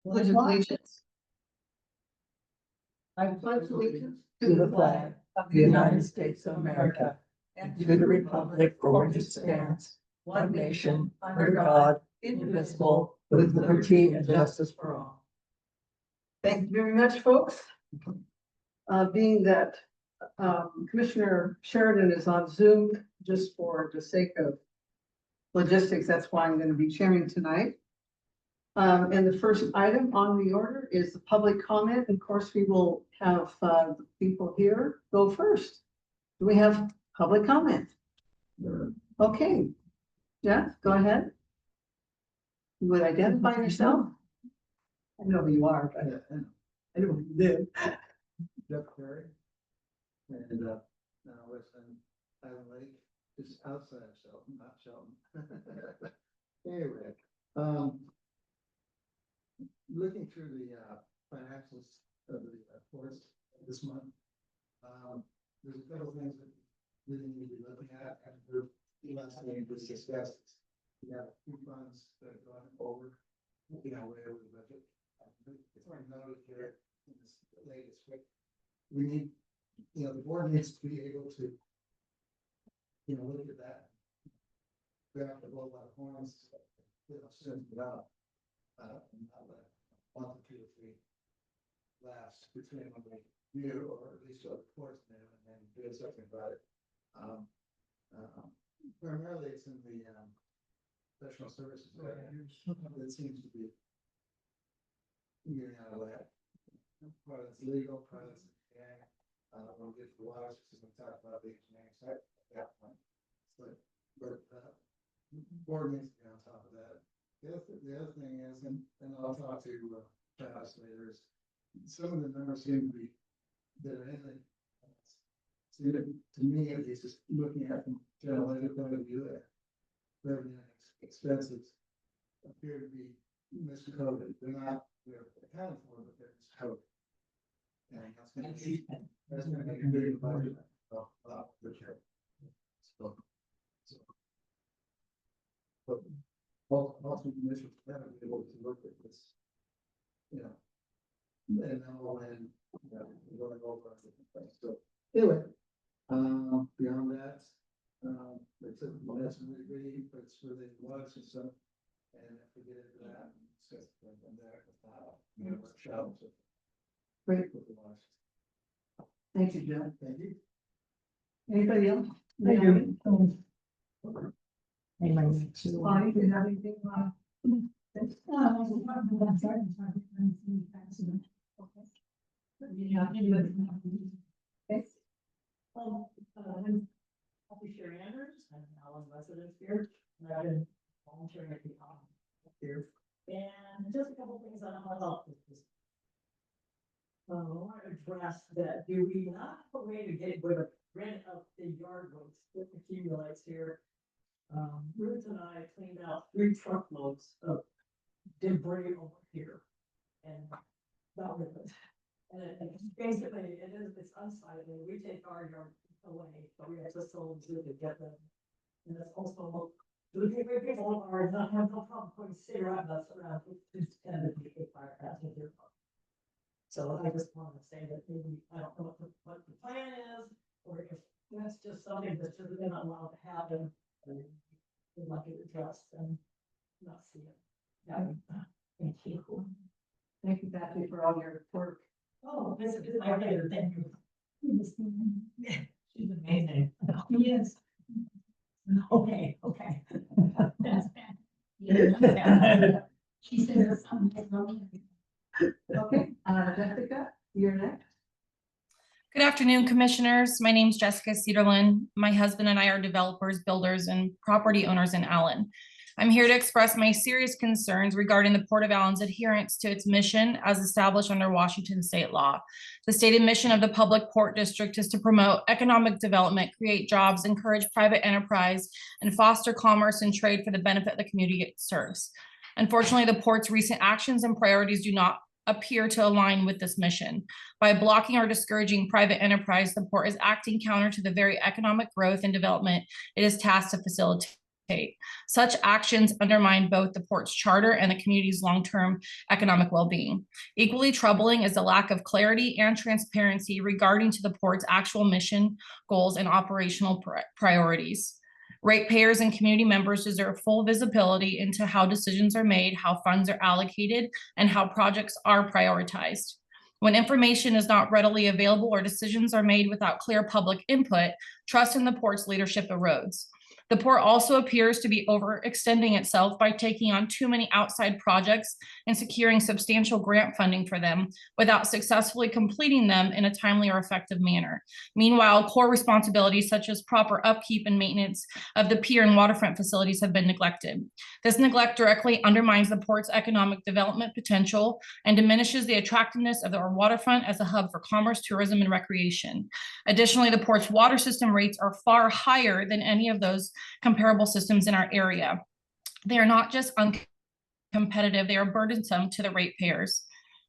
Pledge allegiance. I pledge allegiance to the flag of the United States of America and to the republic for which it stands, one nation, under God, indivisible, with liberty and justice for all. Thank you very much, folks. Being that Commissioner Sheridan is on Zoom, just for the sake of logistics, that's why I'm going to be chairing tonight. And the first item on the order is the public comment. Of course, we will have the people here go first. Do we have public comment? Okay, Jeff, go ahead. You would identify yourself? I know who you are, but I know who you did. Jeff Perry, and now live in Allyn Lake, just outside of Shelton, not Shelton. Anyway, looking through the financials of the course this month, there's a couple things that we need to be looking at, and the last thing was discussed. We have a few funds that have gone over, way over the budget. It's already noted here in this latest quick. We need, the board needs to be able to, look at that. We have to blow a lot of horns, soon enough. Not let 1 or 2 or 3 last between when we do, or at least what the courts do, and then do something about it. Primarily it's in the professional services area. That seems to be getting out of whack. Part of it's legal, part of it's engineering. We'll get to the water system and talk about the engineering side at that point. But board needs to be on top of that. The other thing is, and I'll talk to Travis later, is some of the numbers seem to be that are in the to me at least, just looking at from general point of view, revenue and expenses appear to be miscoded. They're not, they're accounted for, but they're miscoded. And that's going to make a big budget for sure. But also commissioners have to be able to look at this, and know when we're going over different things. So anyway, beyond that, it's a lesson we agree, but it's really water system, and if we get into that, discuss it from there, workshop. Great. Thank you, Jeff. Thank you. Anybody else? Thank you. Bonnie, do you have anything? I'm Happy Sherry Andrews. I'm an Allyn resident here, and I've been volunteering at the here. And just a couple of things I want to help with this. I want to address that. Do we not have a way to get rid of the yard waste that accumulates here? Ruth and I cleaned out 3 truckloads of debris over here, and got rid of it. And basically, it's unsightly. We take our yard away, but we have to still do to get them. And it's also, the people are not have no problem putting cigarette butts around, it's tend to be a fire hazard here. So I just want to say that maybe, I don't know what the plan is, or if that's just something that's just been allowed to happen. We'd like it addressed and not see it. Yeah. Thank you. Thank you, Betsy, for all your work. Oh, this is my favorite. Thank you. She's amazing. Yes. Okay. That's bad. Yeah. She says something. Okay, Jessica, you're next. Good afternoon, commissioners. My name is Jessica Cederlin. My husband and I are developers, builders, and property owners in Allyn. I'm here to express my serious concerns regarding the Port of Allyn's adherence to its mission as established under Washington state law. The stated mission of the Public Port District is to promote economic development, create jobs, encourage private enterprise, and foster commerce and trade for the benefit of the community it serves. Unfortunately, the port's recent actions and priorities do not appear to align with this mission. By blocking or discouraging private enterprise, the port is acting counter to the very economic growth and development it is tasked to facilitate. Such actions undermine both the port's charter and the community's long-term economic well-being. Equally troubling is the lack of clarity and transparency regarding to the port's actual mission, goals, and operational priorities. Ratepayers and community members deserve full visibility into how decisions are made, how funds are allocated, and how projects are prioritized. When information is not readily available or decisions are made without clear public input, trust in the port's leadership erodes. The port also appears to be overextending itself by taking on too many outside projects and securing substantial grant funding for them without successfully completing them in a timely or effective manner. Meanwhile, core responsibilities such as proper upkeep and maintenance of the pier and waterfront facilities have been neglected. This neglect directly undermines the port's economic development potential and diminishes the attractiveness of our waterfront as a hub for commerce, tourism, and recreation. Additionally, the port's water system rates are far higher than any of those comparable systems in our area. They are not just uncompetitive, they are burdensome to the ratepayers.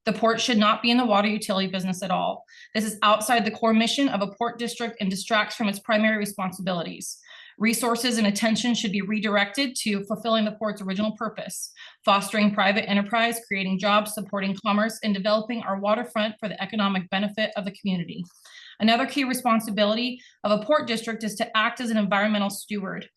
The port should not be in the water utility business at all. This is outside the core mission of a port district and distracts from its primary responsibilities. Resources and attention should be redirected to fulfilling the port's original purpose, fostering private enterprise, creating jobs, supporting commerce, and developing our waterfront for the economic benefit of the community. Another key responsibility of a port district is to act as an environmental steward,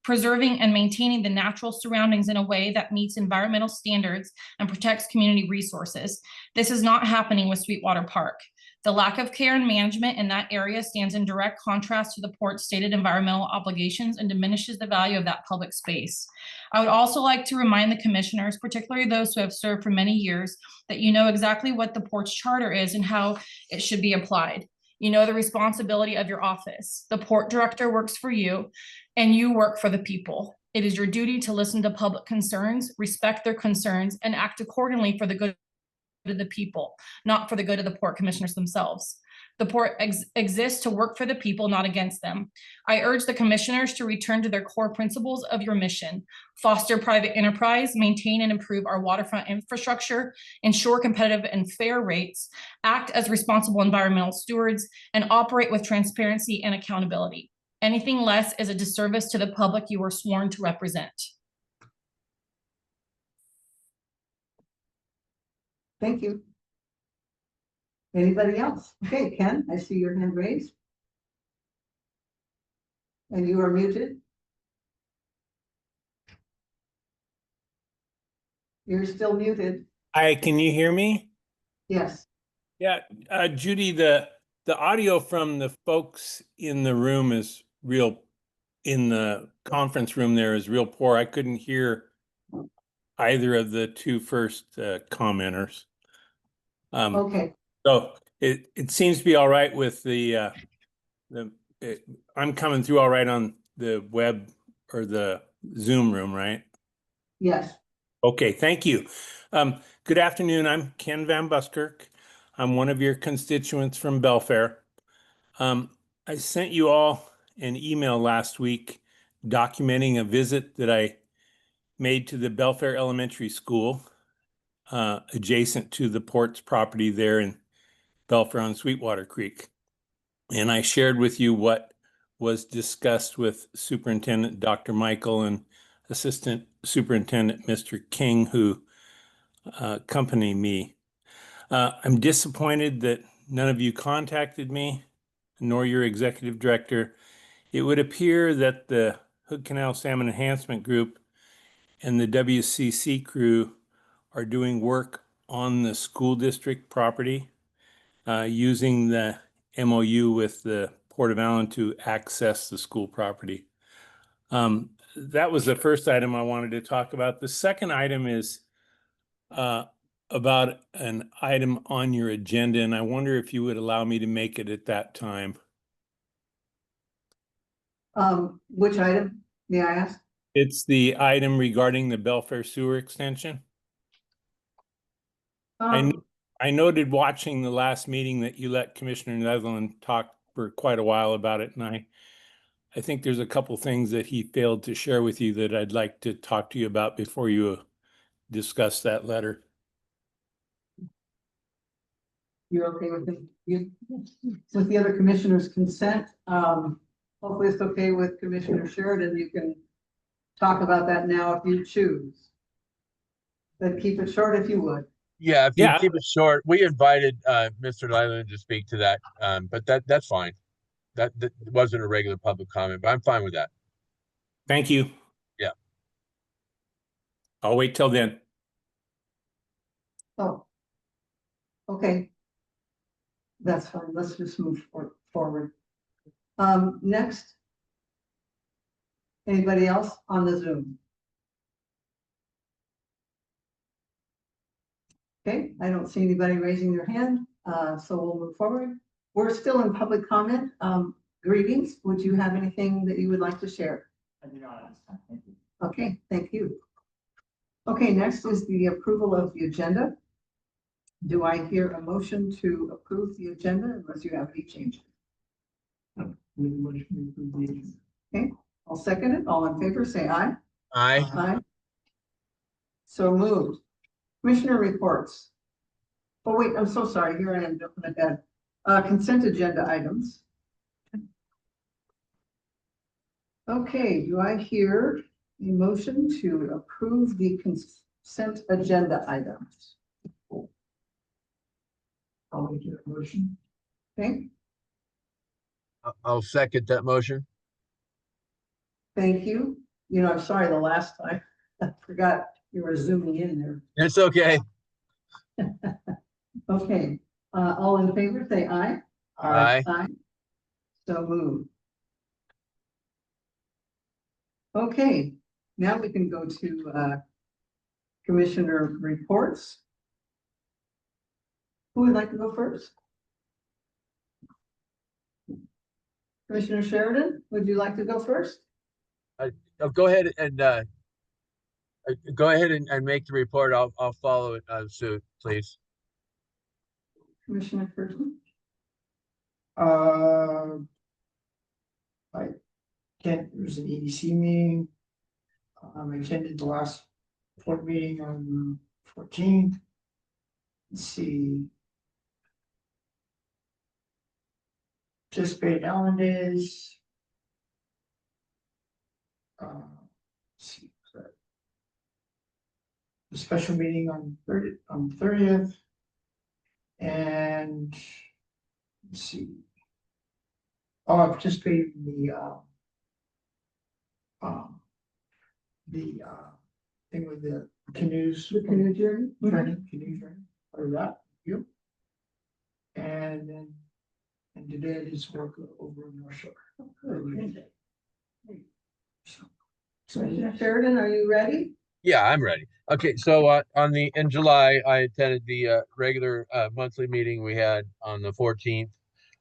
preserving and maintaining the natural surroundings in a way that meets environmental standards and protects community resources. This is not happening with Sweetwater Park. The lack of care and management in that area stands in direct contrast to the port's stated environmental obligations and diminishes the value of that public space. I would also like to remind the commissioners, particularly those who have served for many years, that you know exactly what the port's charter is and how it should be applied. You know the responsibility of your office. The port director works for you, and you work for the people. It is your duty to listen to public concerns, respect their concerns, and act accordingly for the good of the people, not for the good of the port commissioners themselves. The port exists to work for the people, not against them. I urge the commissioners to return to their core principles of your mission: foster private enterprise, maintain and improve our waterfront infrastructure, ensure competitive and fair rates, act as responsible environmental stewards, and operate with transparency and accountability. Anything less is a disservice to the public you are sworn to represent. Thank you. Anybody else? Okay, Ken, I see your hand raised. And you are muted. You're still muted. Hi, can you hear me? Yes. Yeah, Judy, the audio from the folks in the room is in the conference room there is real poor. I couldn't hear either of the two first commenters. Okay. So it seems to be all right with I'm coming through all right on the web or the Zoom room, right? Yes. Okay, thank you. Good afternoon. I'm Ken Van Buskirk. I'm one of your constituents from Belfair. I sent you all an email last week documenting a visit that I made to the Belfair Elementary School, adjacent to the port's property there in Belfair on Sweetwater Creek. And I shared with you what was discussed with Superintendent Dr. Michael and Assistant Superintendent Mr. King, who accompanied me. I'm disappointed that none of you contacted me, nor your executive director. It would appear that the Hood Canal Salmon Enhancement Group and the WCC crew are doing work on the school district property, using the MOU with the Port of Allyn to access the school property. That was the first item I wanted to talk about. The second item is about an item on your agenda, and I wonder if you would allow me to make it at that time. Which item, may I ask? It's the item regarding the Belfair Sewer Extension. I noted watching the last meeting that you let Commissioner Netherland talk for quite a while about it, and I think there's a couple things that he failed to share with you that I'd like to talk to you about before you discuss that letter. You're okay with it? With the other commissioners' consent, hopefully it's okay with Commissioner Sheridan. You can talk about that now if you choose. But keep it short if you would. Yeah, if you Yeah. keep it short, we invited Mr. Allyn to speak to that, but that's fine. That wasn't a regular public comment, but I'm fine with that. Thank you. Yeah. I'll wait till then. Oh. Okay. That's fine. Let's just move forward. Next. Anybody else on the Zoom? Okay, I don't see anybody raising their hand, so we'll move forward. We're still in public comment. Greetings. Would you have anything that you would like to share? I do not understand. Thank you. Okay, thank you. Okay, next is the approval of the agenda. Do I hear a motion to approve the agenda unless you have any changes? Okay, I'll second it. All in favor, say aye. Aye. Aye. So moved. Commissioner reports. Oh, wait, I'm so sorry. Here I am jumping ahead. Consent agenda items. Okay, do I hear a motion to approve the consent agenda items? I'll make a motion. Okay, I'll second that motion. thank you. You know, I'm sorry, the last time I forgot you were zooming in there. It's okay. Okay, all in favor, say aye. Aye. Aye. So moved. Okay, now we can go to commissioner reports. Who would like to go first? Commissioner Sheridan, would you like to go first? Go ahead and make the report. I'll follow it suit, please. Commissioner Curtin? I can't, there was an EDC meeting. I attended the last board meeting on 14th. Let's see. Participated Allyn days. Let's see. The special meeting on 30th. And let's see. Oh, I participated in the thing with the canoes. The canoe journey? Canoe journey, or that, you. And then, and today I just work over in North Shore. Commissioner Sheridan, are you ready? Yeah, I'm ready. Okay, so in July, I attended the regular monthly meeting we had on the 14th.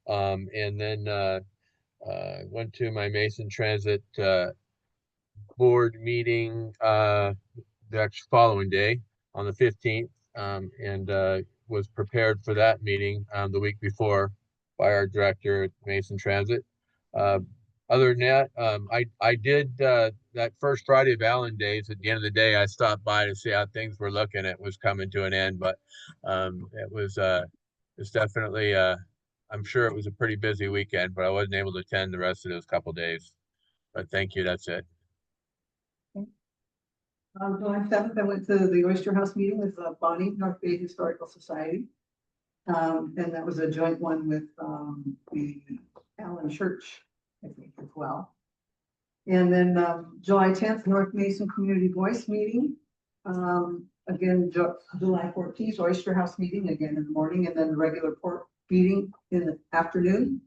And then went to my Mason Transit board meeting the next following day on the 15th, and was prepared for that meeting the week before by our director at Mason Transit. Other than that, I did that first Friday of Allyn days. At the end of the day, I stopped by to see how things were looking. It was coming to an end, but it's definitely I'm sure it was a pretty busy weekend, but I wasn't able to attend the rest of those couple days. But thank you. That's it. July 7th, I went to the Oyster House meeting with Bonnie, North Bay Historical Society. And that was a joint one with the Allyn Church, I think, as well. And then July 10th, North Mason Community Voice meeting. Again, July 14th, Oyster House meeting again in the morning, and then the regular port meeting in the afternoon.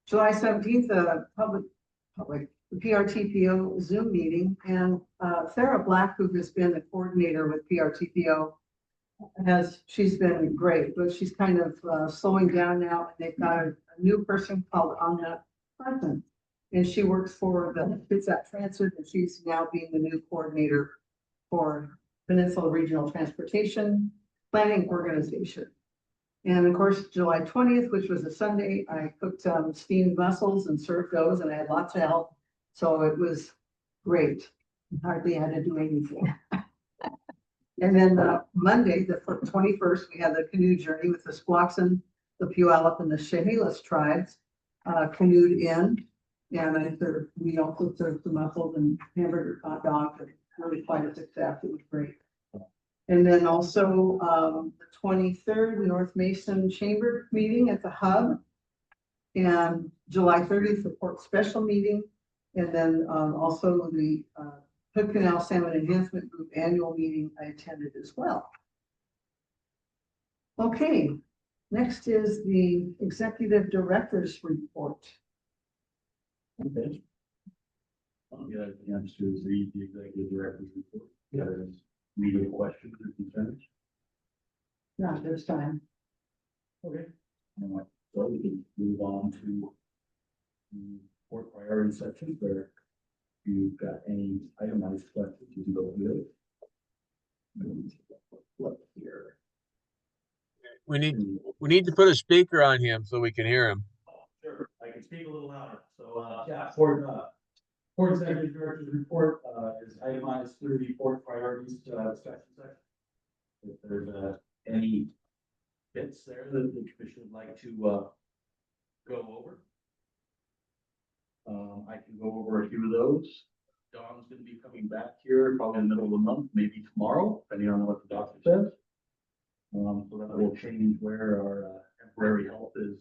July 17th, the PRTPO Zoom meeting, and Sarah Black, who has been the coordinator with PRTPO, she's been great, but she's kind of slowing down now, and they've got a new person called Anna Carson, and she works for the Kitsap Transit, and she's now being the new coordinator for Peninsula Regional Transportation Planning Organization. And of course, July 20th, which was a Sunday, I cooked steamed mussels and served those, and I had lots of help. So it was great. Hardly had to do anything. And then Monday, the 21st, we had the canoe journey with the Squaxin, the Puyallup, and the Chehalis tribes canoed in. And we also served the muffled and hamburger hot dog, and really quite a success. It was great. And then also, the 23rd, North Mason Chamber meeting at the Hub. And July 30th, the Port Special meeting. And then, also the, Hood Canal Salmon Enhancement Group annual meeting I attended as well. Okay, next is the Executive Director's Report. Okay. Yeah, the answer is the executive director's report. Yeah, there's media questions or concerns. Not this time. Okay. So we can move on to the board priority section where you've got any itemized questions, you can go through it. Look here. We need to put a speaker on him so we can hear him. Sure, I can speak a little louder. So, yeah, for executive director's report, is itemized through the board priorities, discussion section. If there's, any bits there that the commission would like to, go over. I can go over a few of those. Dawn's gonna be coming back here probably in the middle of the month, maybe tomorrow, depending on what the doctor says. So that will change where our temporary help is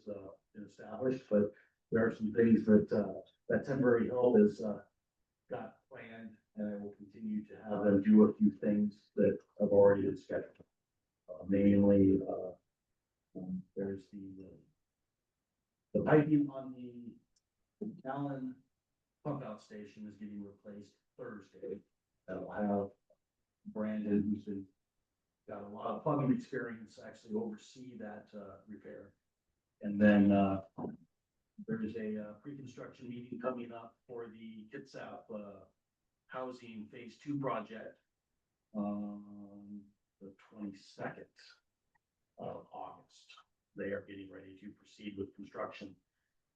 established, but there are some things that that temporary help is got planned, and I will continue to have them do a few things that have already been scheduled. Mainly, there's the piping on the Allyn pump out station is getting replaced Thursday. That'll have Brandon, who's been got a lot of plumbing experience, actually oversee that repair. And then there's a pre-construction meeting coming up for the Kitsap housing phase 2 project on the 22nd of August. They are getting ready to proceed with construction,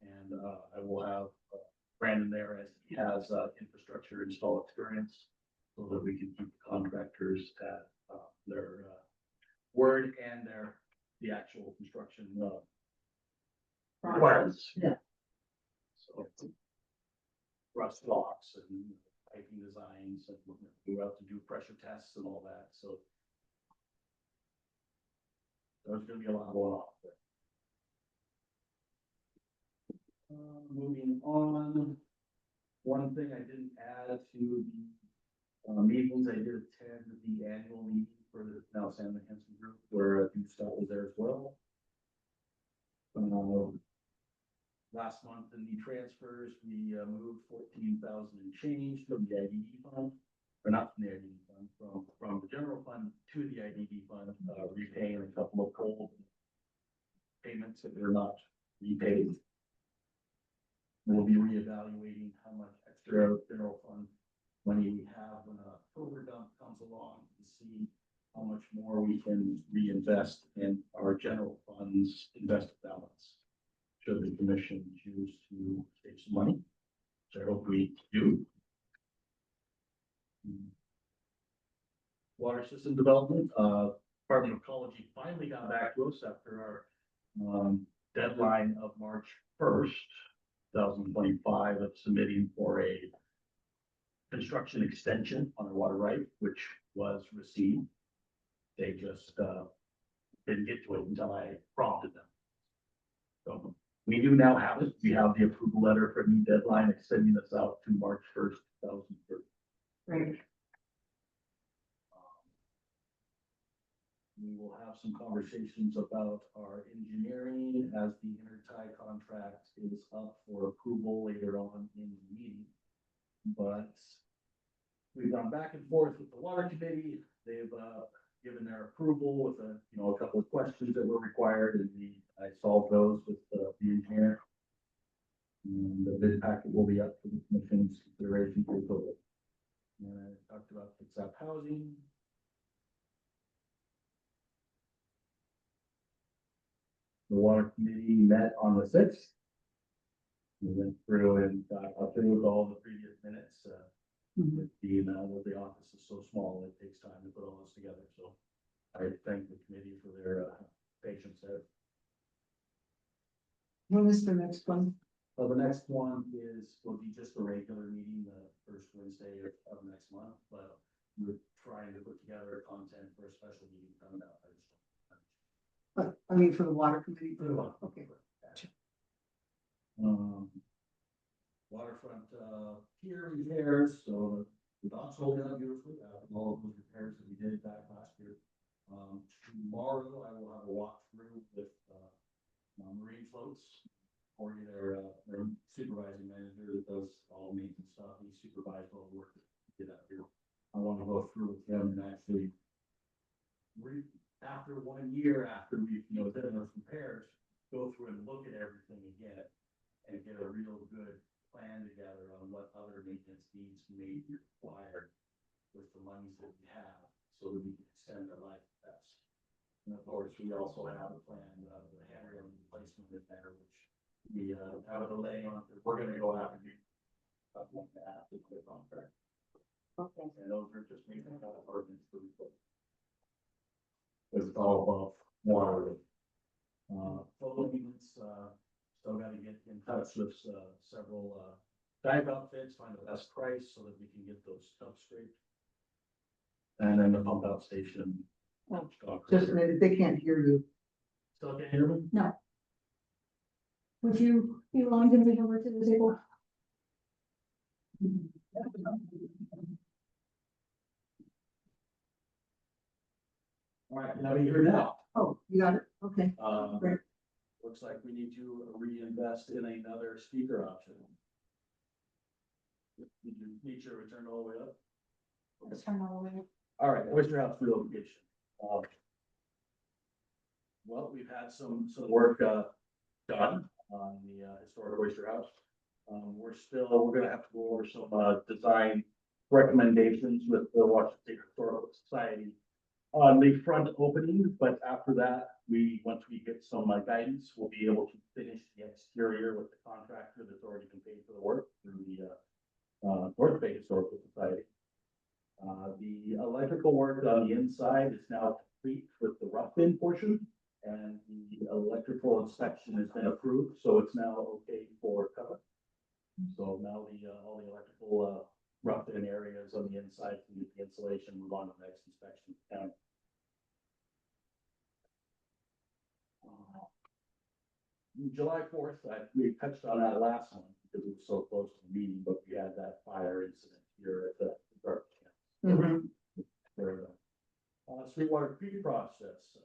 and I will have Brandon there as he has infrastructure install experience, so that we can keep the contractors at their word and the actual construction requirements. Yeah. So rust locks and piping designs, and we have to do pressure tests and all that. So there's going to be a lot going on there. Moving on, one thing I didn't add to the meetings, I did attend the annual meeting for the Now Salmon Enhancement Group, where you Scott was there as well. Last month in the transfers, we moved 14,000 and change from the IDD fund, or not from the IDD fund, from the general fund to the IDD fund, repaying a couple of cold payments that were not repaid. We'll be reevaluating how much extra general fund money we have when a overdump comes along to see how much more we can reinvest in our general funds invested balance. Should the commission choose to save some money, which I hope we do. Water system development, Department of Ecology finally got back to us after our deadline of March 1st, 2025, of submitting for a construction extension on our water right, which was received. They just didn't get to it until I prompted them. So we do now have it. We have the approval letter for new deadline extending us out to March 1st, 2030. Great. We will have some conversations about our engineering as the intertie contract is up for approval later on in the meeting. But we've gone back and forth with the water committee. They've given their approval with a couple of questions that were required, and I solved those with the engineer. And the bid packet will be up for the commission's consideration for approval. And I talked about Kitsap housing. The water committee met on the 6th. We went through and got through all the previous minutes. The office is so small, it takes time to put all this together. So I thank the committee for their patience there. When is the next one? So the next one will be just a regular meeting, the first Wednesday of next month, but we're trying to put together content for a special meeting coming up. But, I mean, for the water committee. For the water. Okay. Waterfront, pier repairs, so the docks holding out beautifully after all of those repairs that we did back last year. Tomorrow I will have a walkthrough with, marine floats. Or their supervising manager that does all maintenance stuff, he supervised all the work that we did out here. I want to go through with him and actually after 1 year, after we've, done those repairs, go through and look at everything again and get a real good plan together on what other maintenance needs may be required with the monies that we have, so that we can extend our life best. And of course, we also have a plan, the handrail replacement in there, which we have a delay on, we're gonna go after you. Like that, to put contract. Okay. And those are just making that ordinance for people. Cause it's all above water. Photo maintenance, still gotta get in touch with, several, dive outfits, find the best price so that we can get those tubs straight. And then the pump out station. Oh, Just a minute, they can't hear you. Still can't hear me? No. Would you be willing to move over to the table? All right, now you hear now. Oh, you got it, okay. Great. Looks like we need to reinvest in another speaker option. Did you need to return all the way up? Let's turn all the way up. All right, Oyster House relocation. Well, we've had some work done on the historic Oyster House. We're gonna have to go over some design recommendations with the Washington State Historical Society on the front opening, but after that, once we get some guidance, we'll be able to finish the exterior with the contractor that's already been paid for the work through the North Bay Historical Society. The electrical work on the inside is now complete with the rough in portion, and the electrical inspection has been approved, so it's now okay for cover. So now all the electrical rough in areas on the inside can get the insulation, move on to the next inspection. July 4th, we touched on that last one because it was so close to the meeting, but we had that fire incident here at the dark camp. Mhm. For Sweetwater Creek process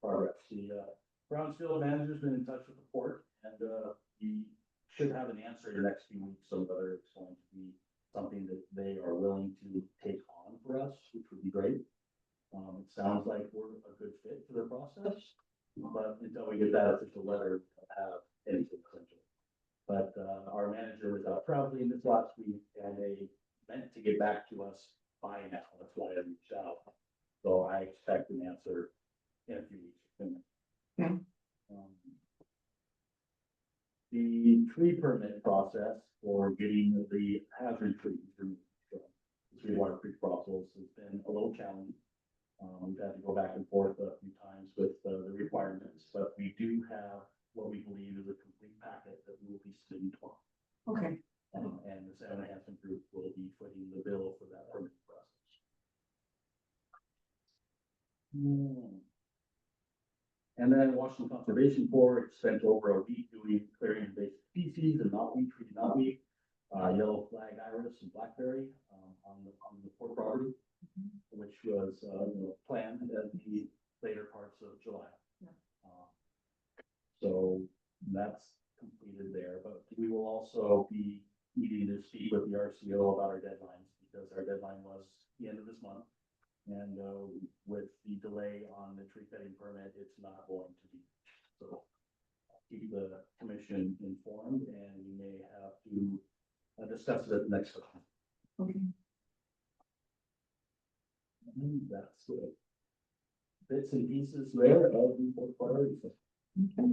progress. The Brownsville manager's been in touch with the port, and we should have an answer in the next few weeks on whether it's going to be something that they are willing to take on for us, which would be great. It sounds like we're a good fit for the process, but until we get that official letter, we don't have anything essential. But our manager was out traveling this last week, and they meant to get back to us by now. That's why I reached out. So I expect an answer in a few weeks. Okay. The tree permit process for getting the hazard trees removed from the Sweetwater Creek process has been a little challenging. We've had to go back and forth a few times with the requirements, but we do have what we believe is a complete packet that we will be submitting tomorrow. Okay. And the Salmon Hanson Group will be footing the bill for that permit process. And then Washington Conservation Corps spent over a week doing clearing invasive species and knotweed, treating knotweed, yellow flag iris and blackberry on the port property, which was planned at the later parts of July. So that's completed there, but we will also be needing to speak with the RCO about our deadlines, because our deadline was the end of this month. And with the delay on the tree cutting permit, it's not going to be. So keep the commission informed, and we may have to discuss it at the next time. Okay. And that's good. Bits and pieces there of the fourth priorities. Okay.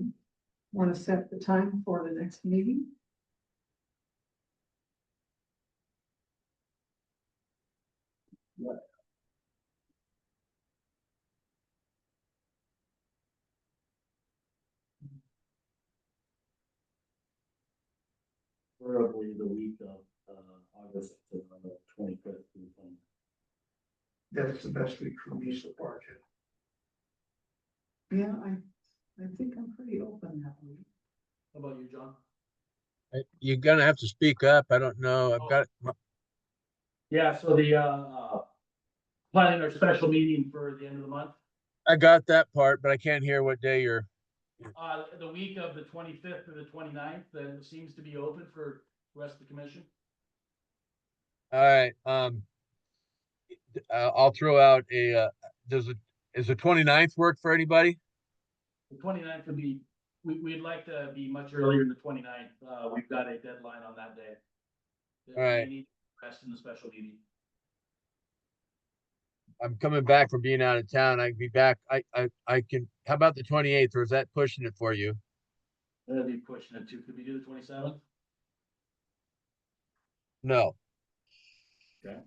Want to set the time for the next meeting? preferably the week of, August, 25th. That's the best week for me so far, Jim. Yeah, I think I'm pretty open that week. How about you, John? You're gonna have to speak up. I don't know. I've got, Yeah, so the, planning our special meeting for the end of the month, I got that part, but I can't hear what day you're. the week of the 25th to the 29th, that seems to be open for the rest of the commission. All right, I'll throw out is the 29th work for anybody? The 29th would be, we'd like to be much earlier than the 29th. We've got a deadline on that day. All right. We need to rest in the special meeting. I'm coming back from being out of town. I can be back. I can, how about the 28th, or is that pushing it for you? That'd be pushing it too. Could we do the 27th? No, Okay.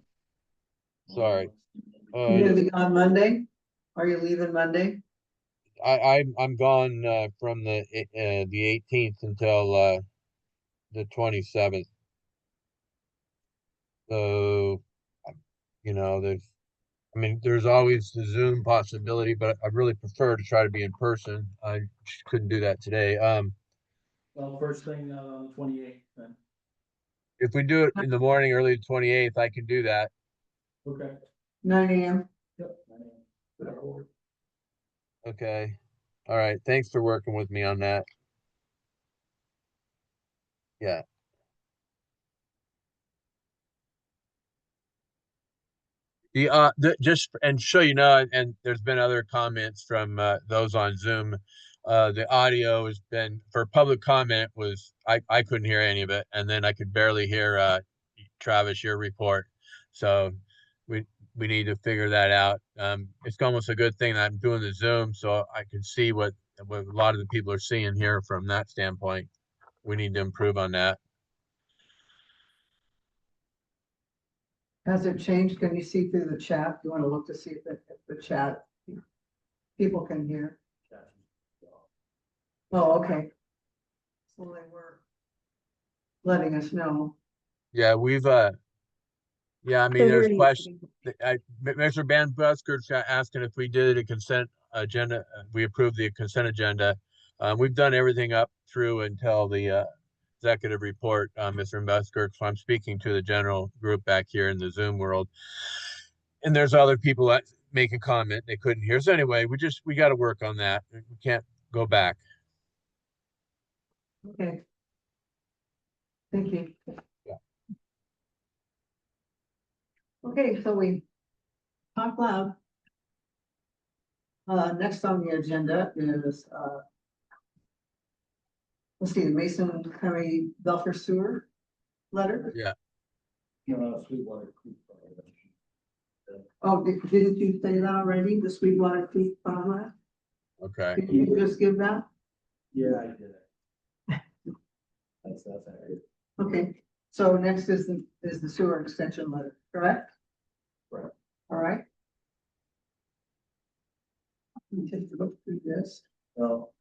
sorry. You gonna be gone Monday? Are you leaving Monday? I'm gone, from the 18th until, the 27th. So, you know, there's always the Zoom possibility, but I really prefer to try to be in person. I just couldn't do that today. Well, first thing on the 28th then. If we do it in the morning, early 28th, I can do that. Okay. 9 a.m. Yep. That'll work. Okay. All right. Thanks for working with me on that. Yeah. Just and so you know, and there's been other comments from those on Zoom. The audio has been for public comment was I couldn't hear any of it, and then I could barely hear Travis your report. So we we need to figure that out. It's almost a good thing that I'm doing the Zoom so I can see what a lot of the people are seeing here from that standpoint. We need to improve on that. Has it changed? Can you see through the chat? You want to look to see if the chat people can hear? Oh, okay. So they were letting us know. Yeah, we've yeah, I mean, there's questions. Mr. Van Busker's asking if we did a consent agenda, we approved the consent agenda. We've done everything up through until the executive report, Mr. Busker. So I'm speaking to the general group back here in the Zoom world. And there's other people that make a comment they couldn't hear. So anyway, we got to work on that. We can't go back. Okay. Thank you. Yeah. Okay, so we talk loud. Next on the agenda is let's see, the Mason County Belfair Sewer letter. Yeah. Sweetwater Creek. Oh, didn't you say that already? The Sweetwater Creek farmland? Okay. Did you just give that? Yeah, I did it. That's accurate. Okay, so next is the sewer extension letter, correct? Right. All right. Let me take a look through this. Well,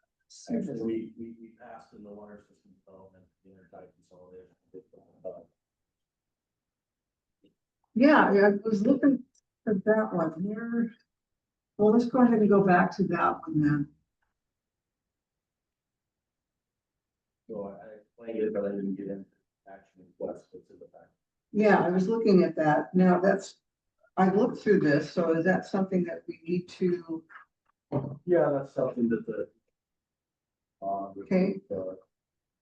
actually, we passed in the water system development, the intertype consolidation. Yeah, I was looking for that one here. Well, let's go ahead and go back to that one then. So I explained it, but I didn't get into action requests, what's in the back. Yeah, I was looking at that. Now I looked through this, so is that something that we need to, Yeah, that's something that Okay.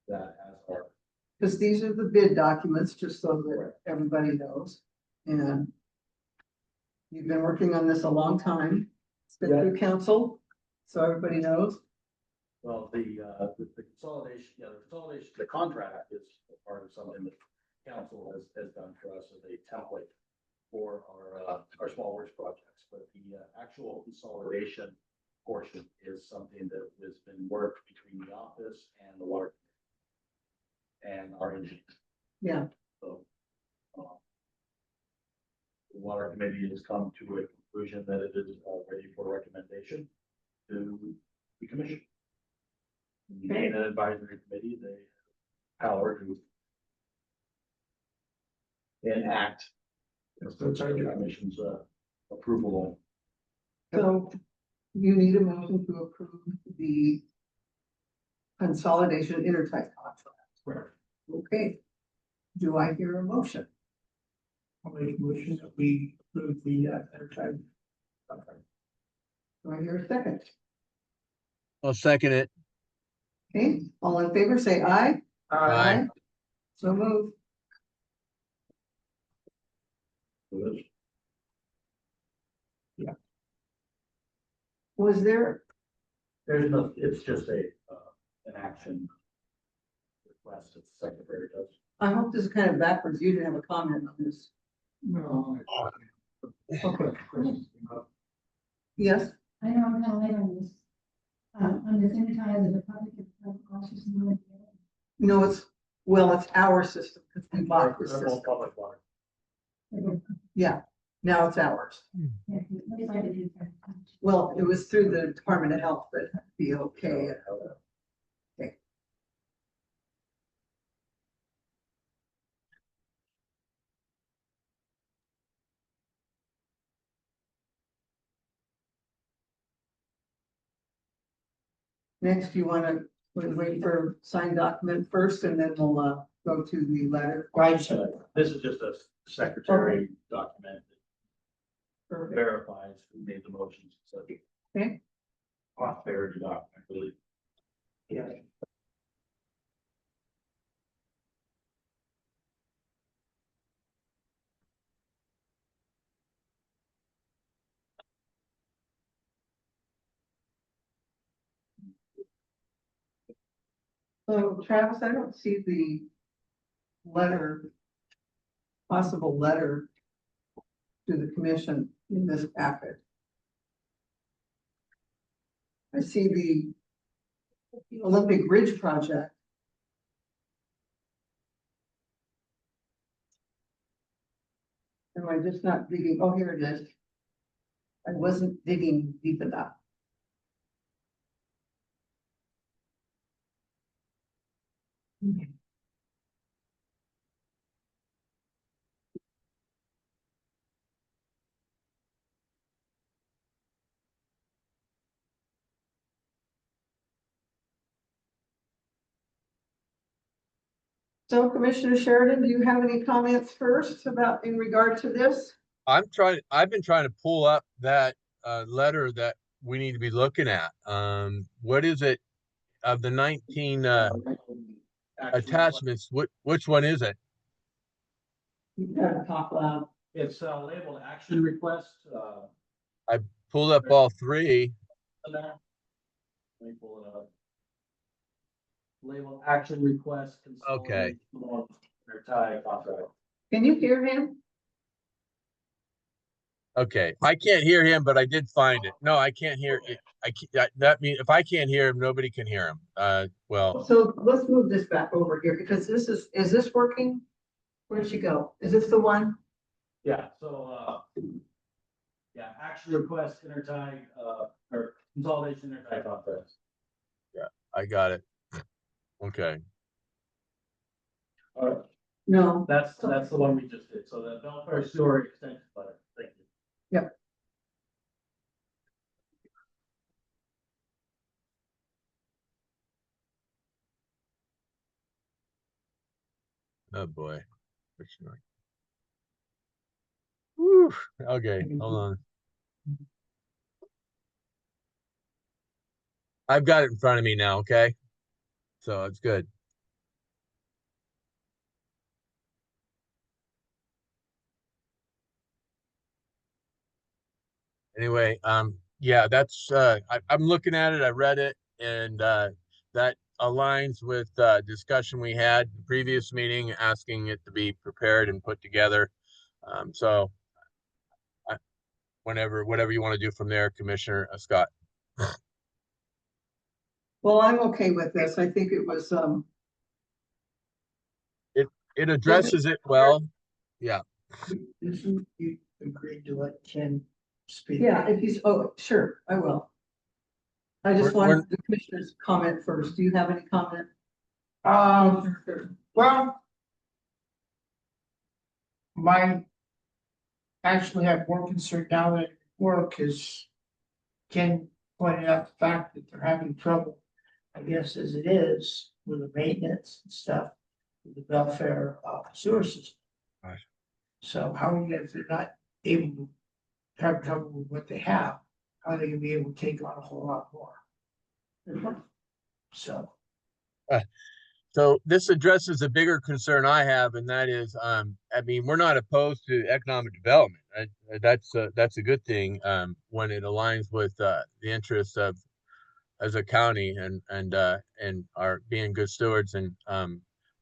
That has our. because these are the bid documents, just so that everybody knows. And you've been working on this a long time. It's been through council, so everybody knows. Well, the consolidation, the contract is part of something that council has done for us as a template for our small works projects, but the actual consolidation portion is something that has been worked between the office and the water and our engineers. Yeah, So the water committee has come to a conclusion that it is ready for recommendation to the commission. Being an advisory committee, they have power to enact. The commission's approval. So you need a motion to approve the consolidation intertype contract. Correct. Okay. Do I hear a motion? I'll make a motion that we approve the enterprise. Do I hear a second? I'll second it. Okay, all in favor, say aye. Aye. So move. Was there, There's no, it's just an action request that the secretary does. I hope this is kind of backwards. You didn't have a comment on this. No. Okay. Yes, I know I'm kind of late on this. On the same time, the Republican officers. no, it's our system because we bought this They're all system. public water. Yeah, now it's ours. Well, it was through the Department of Health, but it'd be okay. Okay. Next, you want to wait for signed document first, and then we'll go to the letter. Right. This is just a secretary document that Perfect. verifies who made the motions. So Okay. prosperity document, I believe. Yeah. So Travis, I don't see the letter, possible letter to the commission in this packet. I see the Olympic Ridge project. Am I just not digging? Oh, here it is. I wasn't digging deep enough. So Commissioner Sheridan, do you have any comments first about in regard to this? I've been trying to pull up that letter that we need to be looking at. What is it of the 19 attachments? Which one is it? You've got to talk loud. It's labeled action request. I pulled up all three. Let me pull it up. Labeled action request. Okay. Or tie contract. Can you hear him? Okay, I can't hear him, but I did find it. No, I can't hear it. That means if I can't hear him, nobody can hear him. Well, So let's move this back over here because is this working? Where'd she go? Is this the one? Yeah, so, yeah, action request, intertie, or consolidation intertie contracts. I got it. Okay. All right, No. that's the one we just did. So the Belfair Sewer extension letter. Thank you. Yep. Oh boy. Whew. Okay, hold on. I've got it in front of me now, okay? So it's good. Anyway, yeah, that's I'm looking at it, I read it, and that aligns with discussion we had the previous meeting, asking it to be prepared and put together. So whatever you want to do from there, Commissioner Scott. Well, I'm okay with this. I think it was, It addresses it well. Yeah. You agreed to let Ken speak. yeah, if he's, oh, sure, I will. I just We're- wanted the commissioner's comment first. Do you have any comment? Well. my actually have more concern now than work is Ken pointed out the fact that they're having trouble, I guess as it is, with the maintenance and stuff, with the welfare sewer system. Right. So how are you, if they're not able to have trouble with what they have, how are they gonna be able to take on a whole lot more? So, So this addresses a bigger concern I have, and that is, I mean, we're not opposed to economic development. That's a good thing, when it aligns with, the interests of, as a county and are being good stewards and,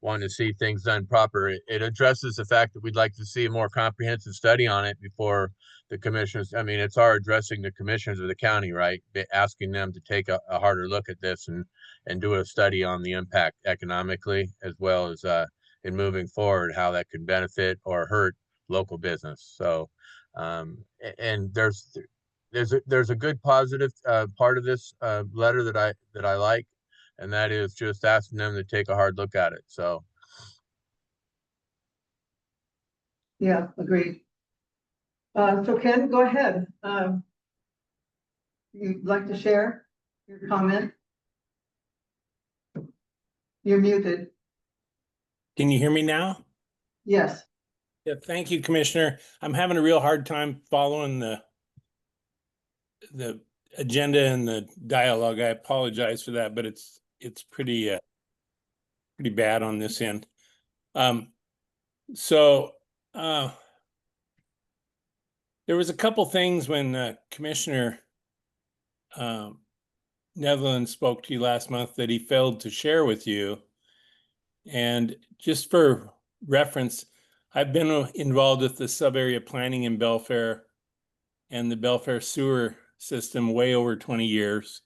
wanting to see things done proper. It addresses the fact that we'd like to see a more comprehensive study on it before the commissioners. I mean, it's our addressing the commissioners of the county, right? Asking them to take a harder look at this and do a study on the impact economically, as well as, in moving forward, how that could benefit or hurt local business. So, and there's a good positive, part of this, letter that I like, and that is just asking them to take a hard look at it. So, Yeah, agreed. So Ken, go ahead. You'd like to share your comment? You're muted. Can you hear me now? Yes. Yeah, thank you, Commissioner. I'm having a real hard time following the agenda and the dialogue. I apologize for that, but it's pretty bad on this end. So there was a couple things when Commissioner Netherlands spoke to you last month that he failed to share with you. And just for reference, I've been involved with the sub-area planning in Belfair and the Belfair sewer system way over 20 years.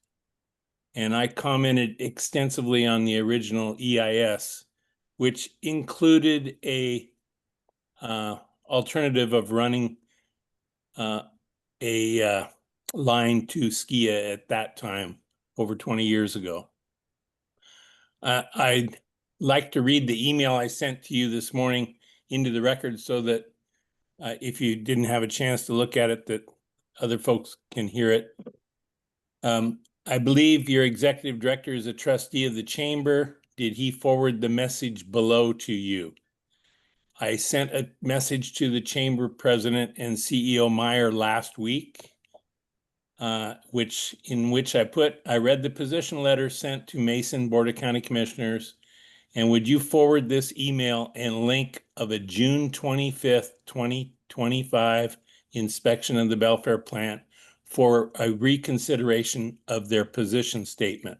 And I commented extensively on the original EIS, which included a alternative of running a line to Skia at that time, over 20 years ago. I'd like to read the email I sent to you this morning into the record so that if you didn't have a chance to look at it, that other folks can hear it. I believe your executive director is a trustee of the chamber. Did he forward the message below to you? I sent a message to the chamber president and CEO Meyer last week, in which I read the position letter sent to Mason Board of County Commissioners. And would you forward this email and link of a June 25th, 2025 inspection of the Belfair plant for a reconsideration of their position statement?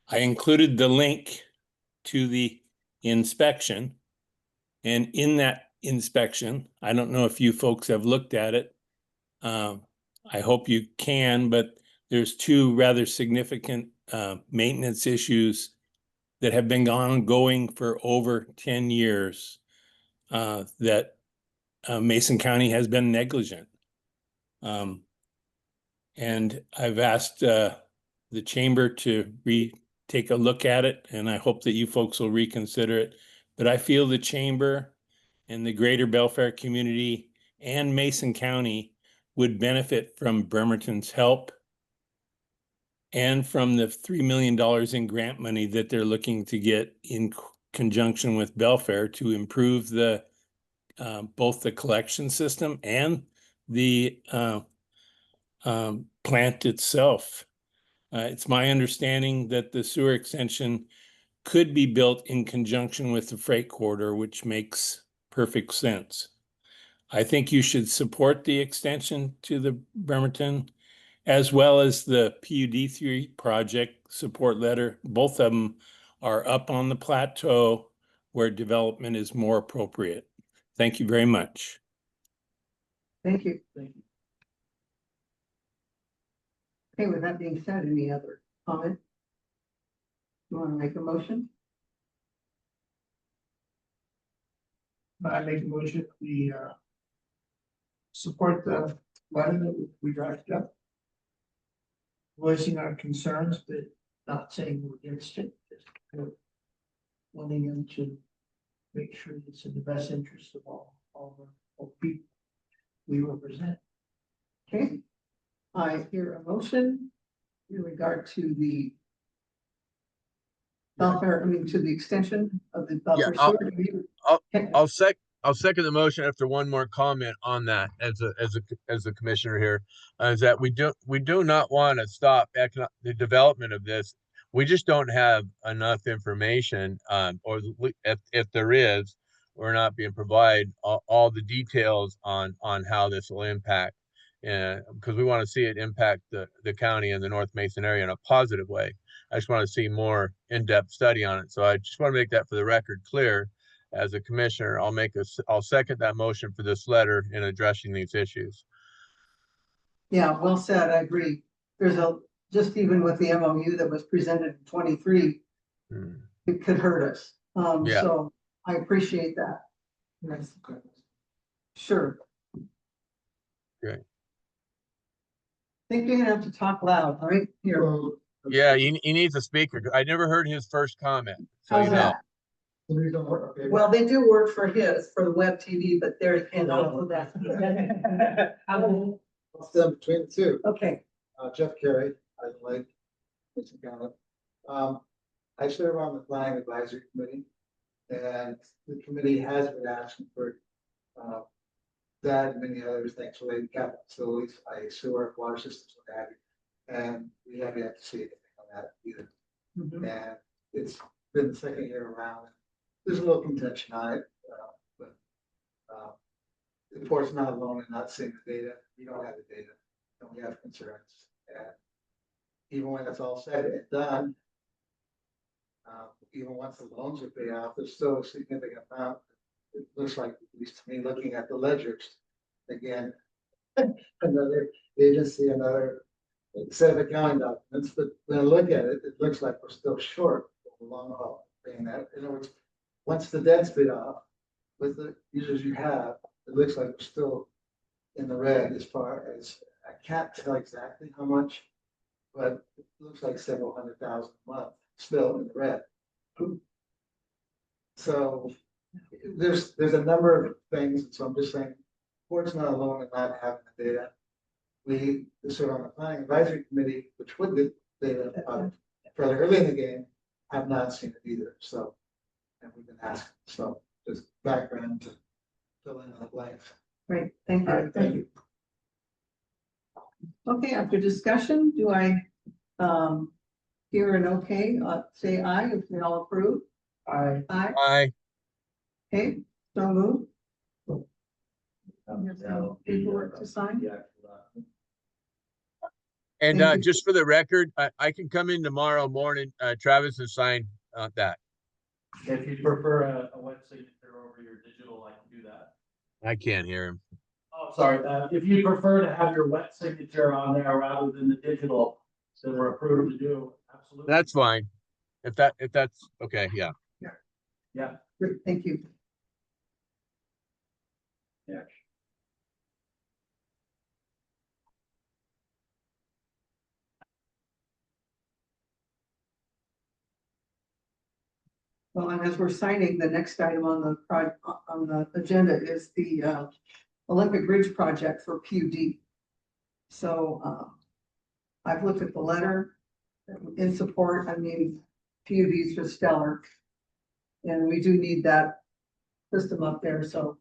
I included the link to the inspection. And in that inspection, I don't know if you folks have looked at it. I hope you can, but there's two rather significant maintenance issues that have been ongoing for over 10 years that Mason County has been negligent. And I've asked the chamber to take a look at it, and I hope that you folks will reconsider it. But I feel the chamber and the greater Belfair community and Mason County would benefit from Bremerton's help and from the $3 million in grant money that they're looking to get in conjunction with Belfair to improve the both the collection system and the plant itself. It's my understanding that the sewer extension could be built in conjunction with the freight corridor, which makes perfect sense. I think you should support the extension to the Bremerton, as well as the PUD3 project support letter. Both of them are up on the plateau where development is more appropriate. Thank you very much. Thank you. Okay, with that being said, any other comment? You want to make a motion? I make a motion, we support the letter that we drafted up. Voicing our concerns, but not saying we're against it, just kind of wanting them to make sure it's in the best interest of all people we represent. Okay. I hear a motion in regard to the welfare, to the extension of the Yeah, buffer sewer. Do you- Okay. I'll second the motion after one more comment on that as a commissioner here, is that we do not want to stop the development of this. We just don't have enough information, or if there is, we're not being provided all the details on how this will impact. Because we want to see it impact the county and the North Mason area in a positive way. I just want to see more in-depth study on it. So I just want to make that for the record clear. As a commissioner, I'll second that motion for this letter in addressing these issues. Yeah, well said. I agree. There's just even with the MOU that was presented in 23, it could hurt us. Yeah. So I appreciate that. Yes. Sure. Great. I think you're gonna have to talk loud, all right? Here. Well, Yeah, he needs a speaker. I never heard his first comment, so How's you know. that? we don't work, okay. Well, they do work for the web TV, but they're and also that. I'll stand between the two. Okay, Jeff Carey, I like Mason County. I serve on the planning advisory committee, and the committee has been asking for that and many other things related to capital facilities, sewer, water systems, what have you. And we haven't yet to see anything on that either. And it's been the second year around. There's a little contention on it, but the board's not alone in not seeing the data. We don't have the data, and we have concerns. And even when it's all said and done, even once the loans are paid off, there's still a significant amount. It looks like, at least to me, looking at the ledgers, again, another agency, another set of accounting documents, but when I look at it, it looks like we're still short over the long haul paying that. In other words, once the debt's paid off, with the users you have, it looks like we're still in the red as far as, I can't tell exactly how much, but it looks like several $100,000 a month, still in the red. So there's a number of things, so I'm just saying, board's not alone in not having the data. We serve on the planning advisory committee, which would get data further early in the game, have not seen it either, so. And we've been asking, so just background to fill in the blanks. great. Thank All you. right, thank you. Okay, after discussion, do I hear an okay? Say aye if we all approve. Aye. Aye. Okay, so moved. There's no paperwork to sign. And Thank you. just for the record, I can come in tomorrow morning, Travis, and sign that. If you prefer a wet signature over your digital, I can do that. I can't hear him. Oh, sorry, if you prefer to have your wet signature on there rather than the digital, then we're approved to do, absolutely. That's fine. If that's okay, yeah. Yeah. Great, thank you. Yeah. Well, and as we're signing, the next item on the agenda is the Olympic Ridge project for PUD. So I've looked at the letter in support. I mean, PUD is just stellar. And we do need that system up there, so.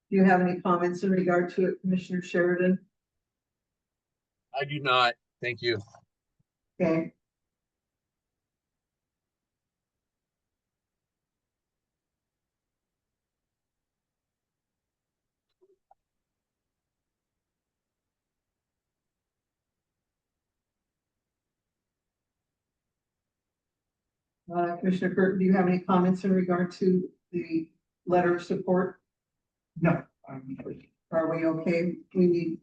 Do you have any comments in regard to it, Commissioner Sheridan? I do not. Thank you. Okay. Commissioner Kurt, do you have any comments in regard to the letter of support? No. Are we okay? You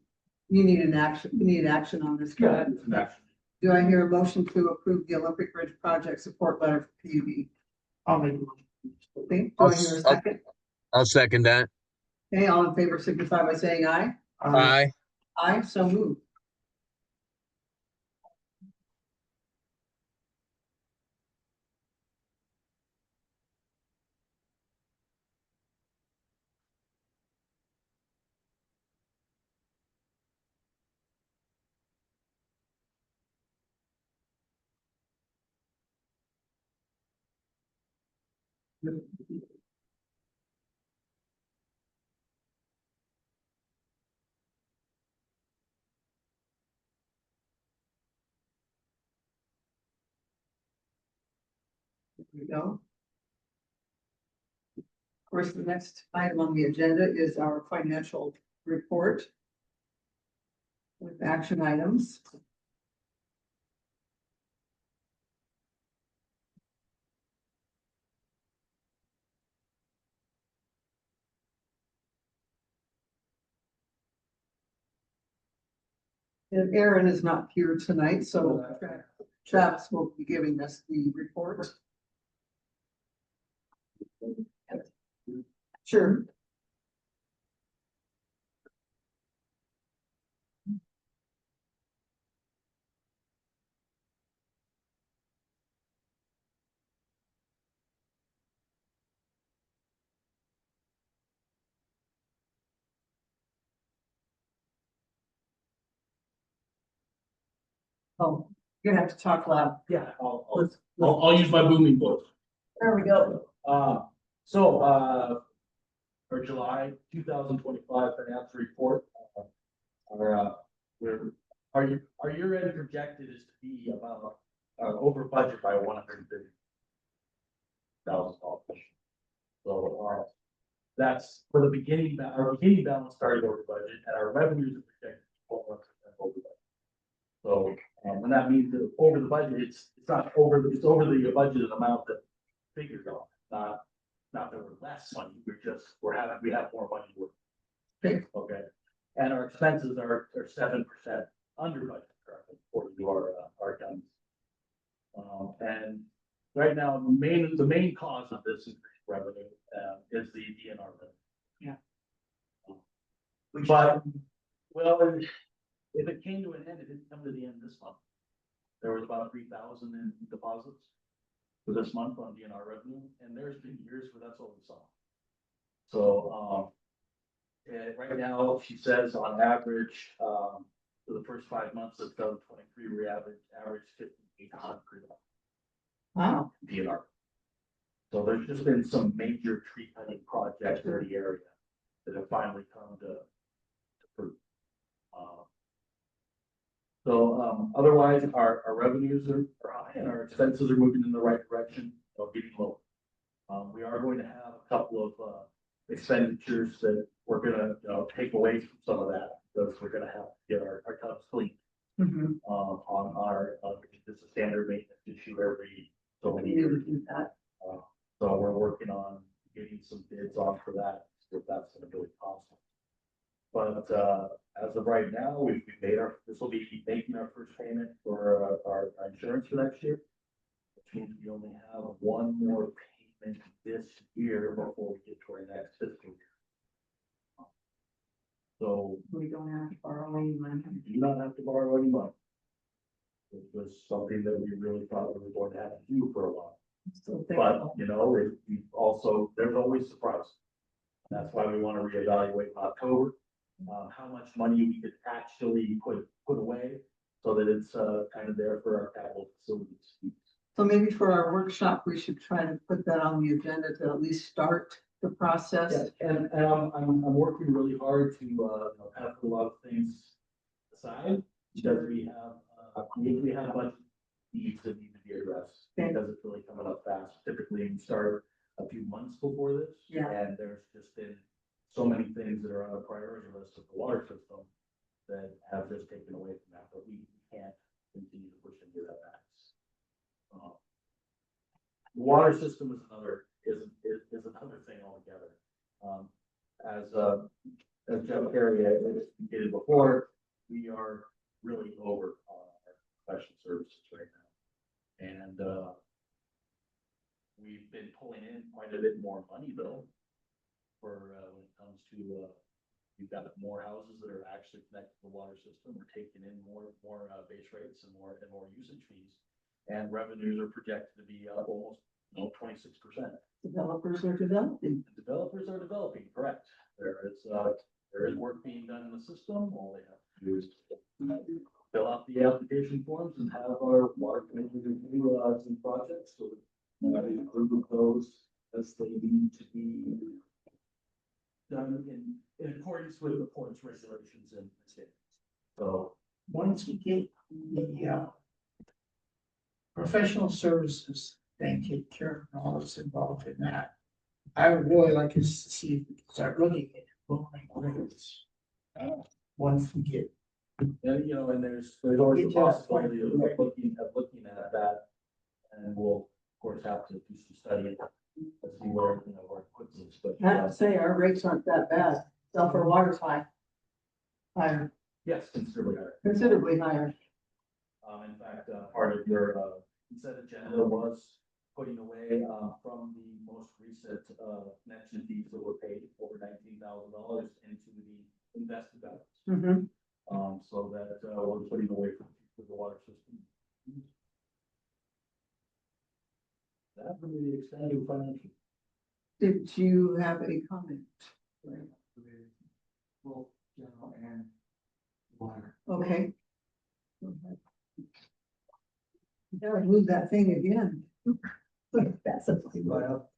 need an action, we need action on this. Yeah, it's an action. Do I hear a motion to approve the Olympic Ridge project support letter for PUD? I'll make it. Okay, do I hear a second? I'll second that. Okay, all in favor signify by saying aye. Aye. Aye, so moved. There we go. Of course, the next item on the agenda is our financial report with action items. And Aaron is not here tonight, so Travis will be giving us the report. Sure. Oh, you're gonna have to talk loud. Yeah, Let's- I'll use my booming voice. There we go. For July 2025 financial report, our year-end projected is to be about, over budget by $150,000. So, that's for the beginning, our beginning balance started over budget, and our revenues are projected to be 12% over budget. So, when that means that over the budget, it's not over, it's over the budgeted amount that figured on, not that we're less money, we have more money. Okay, and our expenses are 7% under budget currently, according to our guns. And right now, the main cause of this increased revenue, is the DNR revenue. Yeah. But, well, if it came to an end, it didn't come to the end this month. There was about 3,000 in deposits for this month on DNR revenue, and there's been years where that's all we saw. So, right now, she says on average, for the first 5 months of 2023, we average 5,800 Wow. DNR. So there's just been some major tree cutting projects in the area that have finally come to fruit. Otherwise, our revenues are high and our expenses are moving in the right direction, getting lower. We are going to have a couple of expenditures that we're gonna take away from some of that, because we're gonna have to get our tubs cleaned. Mhm. On our, it's a standard maintenance issue every so We many need to years. do that. So we're working on getting some bids on for that, if that's gonna really cost. But, as of right now, we've made this will be making our first payment for our insurance for next year. Which means we only have one more payment this year before we get to our next fiscal year. So We don't have to borrow any money. we do not have to borrow any money. It was something that we really thought we were going to have to do for a while. So But, thankful. we also, there's always surprises. That's why we want to reevaluate in October, how much money we could actually put away, so that it's, kind of there for our capital facilities. So maybe for our workshop, we should try to put that on the agenda to at least start the process. Yes, and I'm working really hard to, kind of put a lot of things aside, because we have a bunch of needs that need to be addressed, Okay. because it's really coming up fast. Typically, we start a few months before this. Yeah. And there's just been so many things that are on the priority list of the water system that have just taken away from that, but we can't continue to push into that max. The water system is another thing altogether. As Jeff Perry indicated before, we are really over on our professional services right now. And, we've been pulling in quite a bit more money though, for, when it comes to, we've got more houses that are actually connected to the water system. We're taking in more base rates and more usage fees. And revenues are projected to be up almost, 26%. Developers are developing. The developers are developing, correct. There is work being done in the system. All they have to do is fill out the application forms and have our water committee review some projects, so that we approve those as they need to be done in accordance with the port's regulations and standards. So, Once we get the, professional services thing taken care of and all that's involved in that, I would really like us to see if we can start looking at lowering rates. Once we get, and you know, and there's always the Get to that possibility of point. looking at that. And we'll, of course, have to do some studying to see where, you know, where it puts us, but. I have to say, our rates aren't that bad. Sulfur water's high. Higher, Yes, considerably higher. considerably higher. In fact, part of your, consent agenda was putting away, from the most recent, connection fees that were paid, over $19,000 into the invested balance. Mhm. So that, we're putting away for the water system. That really extended financial. Did you have a comment? Both general and water. Okay. Now I moved that thing again. That's a. Well,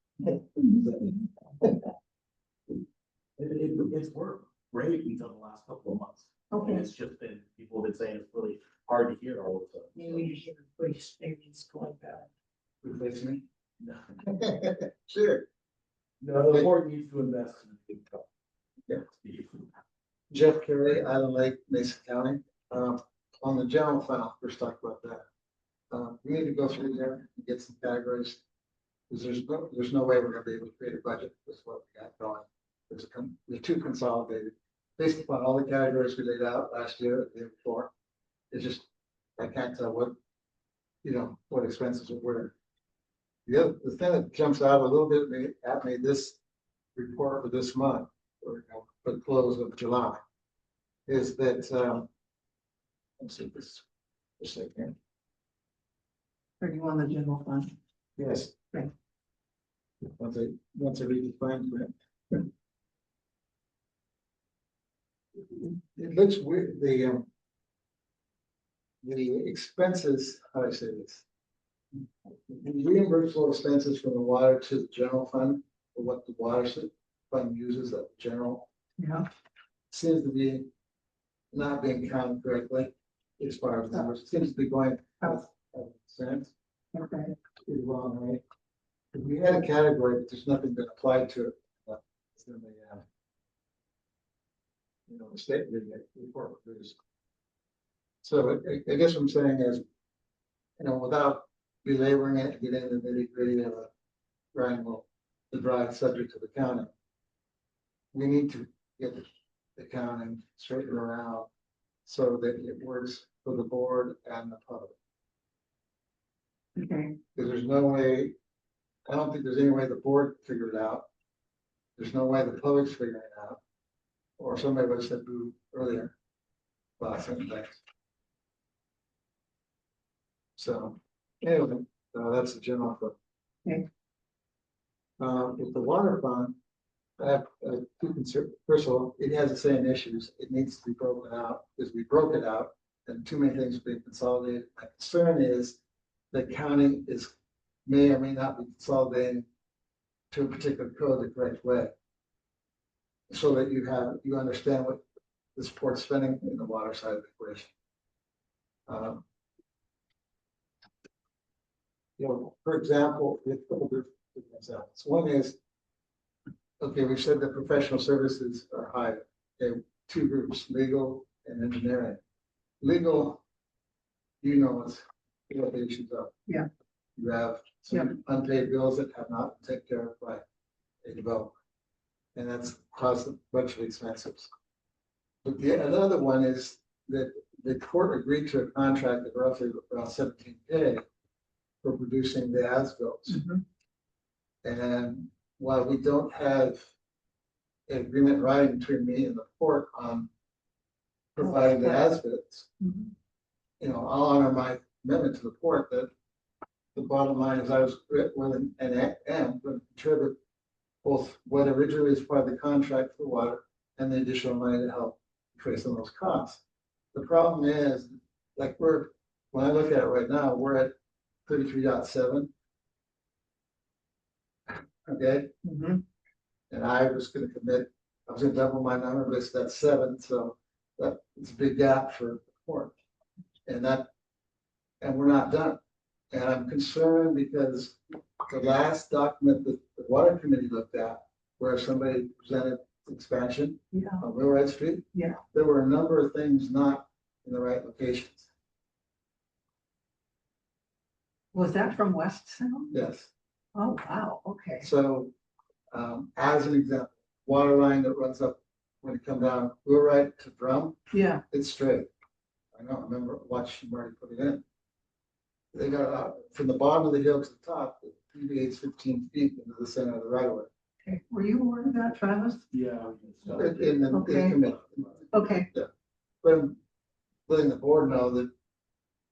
it's worked great until the last couple of months. And Okay, it's just been, people have been saying it's really hard to hear all of a sudden. maybe we should replace, maybe it's going back. Replace me? No, Sure. no, the board needs to invest in the good stuff. Yeah. Jeff Carey, Island Lake, Mason County. On the general fund, I'll first talk about that. We need to go through there and get some categories. Because there's no way we're gonna be able to create a budget with what we got going. They're too consolidated. Based upon all the categories we laid out last year, the year before, it's just, I can't tell what, what expenses are where. The thing that jumps out a little bit at me, this report for this month, or for the close of July, is that, let's see this, for a second. are you on the general fund? Yes. Okay. Once I read the fine print. It looks weird, the expenses, how do I say this? The reimbursable expenses from the water to the general fund, or what the water fund uses at the general, Yeah. seems to be not being counted correctly as far as numbers. It seems to be going out of cents. Okay. Is wrong, right? If we had a category, but there's nothing been applied to it. It's in the, the state report produced. So I guess what I'm saying is, without belaboring it, getting into the nitty gritty of a the dry subject to the county, we need to get the counting straightened around so that it works for the board and the public. Okay, Because there's no way, I don't think there's any way the board can figure it out. There's no way the public's figuring it out. Or somebody would have said boo earlier about certain things. So, anyway, that's the general fund. Okay. With the water fund, I have two concerns. First of all, it has the same issues. It needs to be broken out because we broke it out and too many things are being consolidated. My concern is the county may or may not be consolidating to a particular code the correct way. So that you understand what the sport's spending in the water side of the equation. For example, a couple different examples. One is, okay, we said that professional services are high. Okay, two groups, legal and engineering. Legal, what the issues are. Yeah. You have some unpaid bills that have not been taken care of by a developer. And that's caused a bunch of expenses. But the another one is that the court agreed to a contract of roughly around $17K for producing the as-bills. Mhm. And while we don't have an agreement writing between me and the court on providing the as-bills, Mhm. I'll honor my commitment to the court that the bottom line is I was willing and am going to contribute both what originally is part of the contract for water and the additional money to help pay some of those costs. The problem is, like when I look at it right now, we're at 33.7. okay? Mhm. And I was gonna commit, I was gonna double my number, but that's 7, so it's a big gap for the port. And we're not done. And I'm concerned because the last document that the water committee looked at, where somebody presented expansion Yeah, on Wheelwright Street. Yeah. There were a number of things not in the right locations. was that from West Sound? Yes, Oh, wow, okay. so, as an example, water line that runs up when you come down Wheelwright to Drum, Yeah, it's straight. I don't remember, watching Marty put it in. They got from the bottom of the hill to the top, it deviates 15 feet into the center of the right of way. okay. Were you aware of that, Travis? Yeah. In the Okay. committee. Okay, But I'm letting the board know that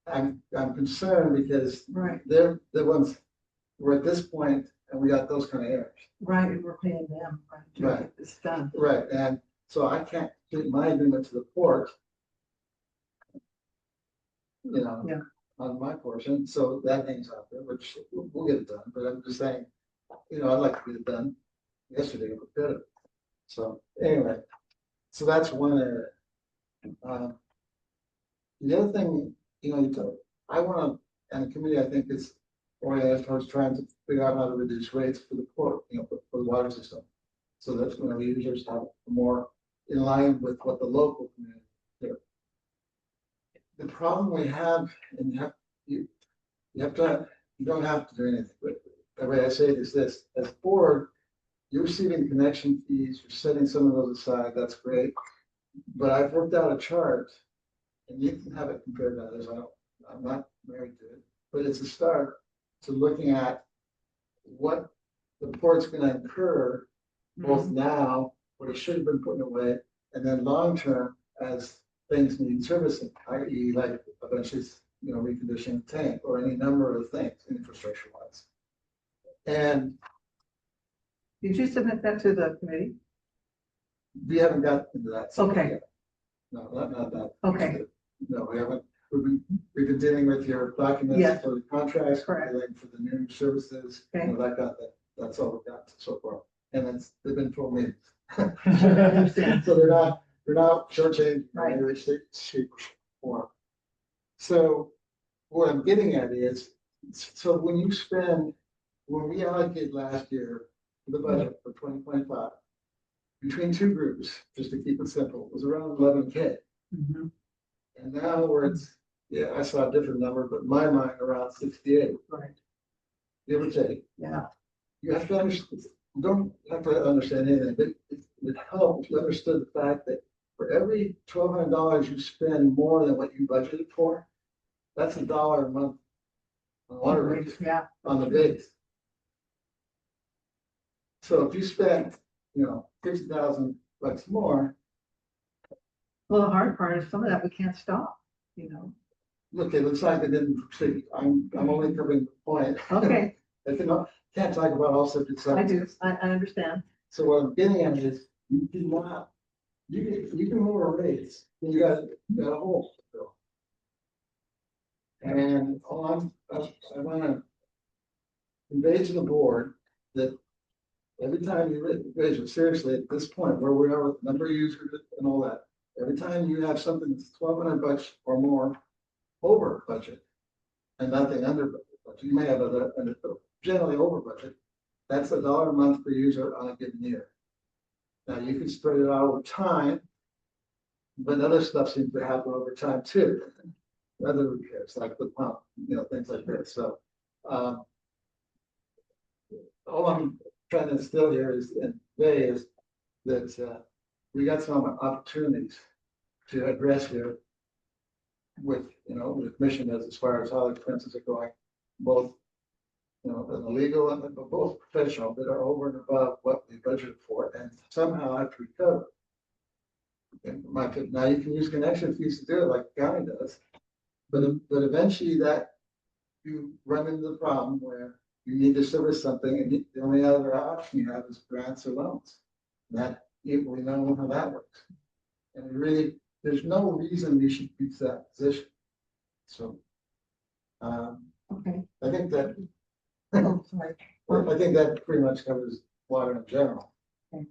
I'm concerned because right, they're the ones, we're at this point and we got those kind of errors. right, and we're paying them, right, to Right. get this done. Right, and so I can't get my agreement to the port. You know. Yeah. On my portion, so that hangs out there, which we'll get it done, but I'm just saying, I'd like to get it done yesterday if we could. So anyway, so that's one area. The other thing, I wanna, and the committee, I think is oriented towards trying to figure out how to reduce rates for the port, for the water system. So that's when we users have more in line with what the local community do. The problem we have, and you don't have to do anything, but the way I say it is this, as a board, you're receiving connection fees, you're setting some of those aside, that's great. But I've worked out a chart, and you can have it compared to others, I'm not married to it, but it's a start to looking at what the port's gonna incur, both now, what it should have been put away, and then long-term as things need servicing, i.e. like eventually, reconditioning the tank or any number of things infrastructure wise. And Did you submit that to the committee? we haven't got into that. stuff Okay. yet. No, not that. Okay. No, we haven't. We've been dealing with your documents Yes. for the contracts, Correct. everything for the new services. Okay. That's all we've got so far. And they've been full meetings. understand. So they're not shortchanged. Right. They're shape or form. So what I'm getting at is, so when we allocated last year for the budget for 2025, between two groups, just to keep it simple, it was around 11K. Mhm. And now I saw a different number, but in my mind around 68, Right, give or take. yeah, You have to understand, you don't have to understand anything, but it would help if you understood the fact that for every $1,200 you spend more than what you budgeted for, that's $1 a month on water rates yeah, on the base. So if you spend, $50,000 more, well, the hard part is some of that we can't stop, look, it looks like it didn't succeed. I'm only covering the point. Okay, I can't talk about all subjects. I do, I understand, So what I'm getting at is, you do not, you can lower rates, you got a hole to fill. And I wanna convey to the board that every time you measure, seriously, at this point, where we are with the number of users and all that, every time you have something that's $1,200 or more over budget and nothing under budget, you may have generally over budget, that's $1 a month per user on a given year. Now, you can spread it out over time, but other stuff seems to happen over time too. Other repairs, like the pump, things like this, so. All I'm trying to instill here is that we got some opportunities to address here with, the commission as far as how expenses are going, both, in the legal and both professional that are over and above what we budgeted for and somehow have to recover. In my opinion, now you can use connection fees to do it like the county does, but eventually that you run into the problem where you need to service something and the only other option you have is grants or loans. We know how that works. And really, there's no reason we should reach that position. So okay, I think that Oh, sorry. I think that pretty much covers water in general. Okay.